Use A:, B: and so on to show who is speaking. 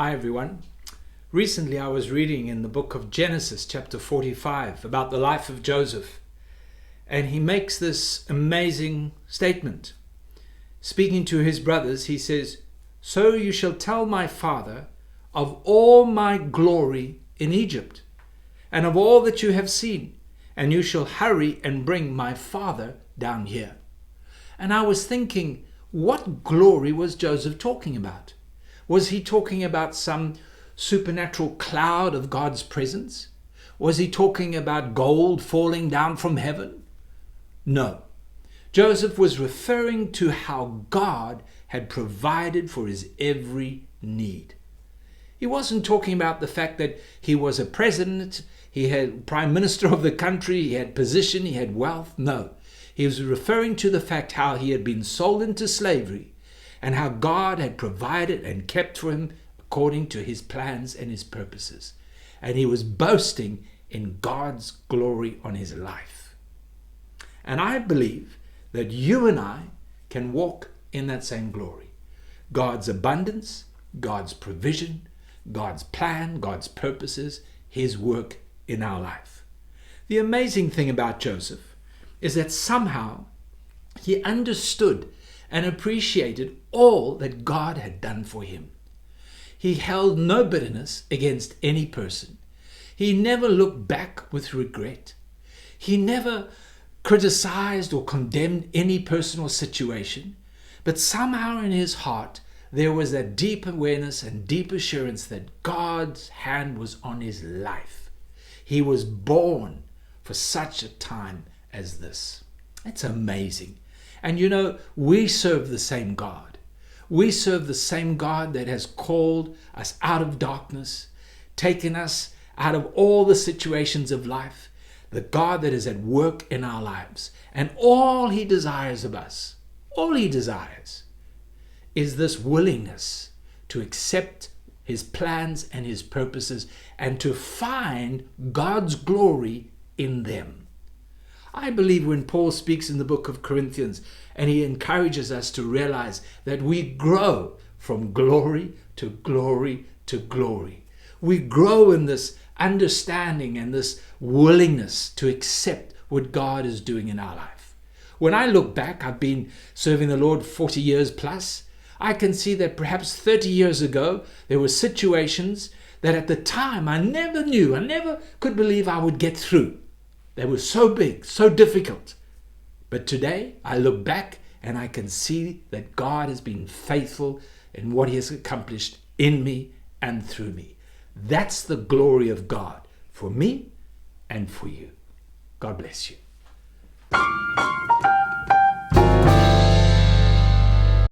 A: Hi everyone. Recently I was reading in the book of Genesis chapter 45 about the life of Joseph, and he makes this amazing statement. Speaking to his brothers, he says, "So you shall tell my father of all my glory in Egypt, and of all that you have seen, and you shall hurry and bring my father down here." And I was thinking, what glory was Joseph talking about? Was he talking about some supernatural cloud of God's presence? Was he talking about gold falling down from heaven? No. Joseph was referring to how God had provided for his every need. He wasn't talking about the fact that he was a president, he had prime minister of the country, he had position, he had wealth. No. He was referring to the fact how he had been sold into slavery and how God had provided and kept for him according to his plans and his purposes. And he was boasting in God's glory on his life. And I believe that you and I can walk in that same glory. God's abundance, God's provision, God's plan, God's purposes, his work in our life. The amazing thing about Joseph is that somehow he understood and appreciated all that God had done for him. He held no bitterness against any person. He never looked back with regret. He never criticized or condemned any personal situation, but somehow in his heart there was that deep awareness and deep assurance that God's hand was on his life. He was born for such a time as this. It's amazing. And you know, we serve the same God. We serve the same God that has called us out of darkness, taken us out of all the situations of life, the God that is at work in our lives. And all he desires of us, all he desires, is this willingness to accept his plans and his purposes and to find God's glory in them. I believe when Paul speaks in the book of Corinthians and he encourages us to realize that we grow from glory to glory to glory. We grow in this understanding and this willingness to accept what God is doing in our life. When I look back, I've been serving the Lord 40 years plus. I can see that perhaps 30 years ago, there were situations that at the time I never knew, I never could believe I would get through. They were so big, so difficult. But today I look back and I can see that God has been faithful in what he has accomplished in me and through me. That's the glory of God for me and for you. God bless you.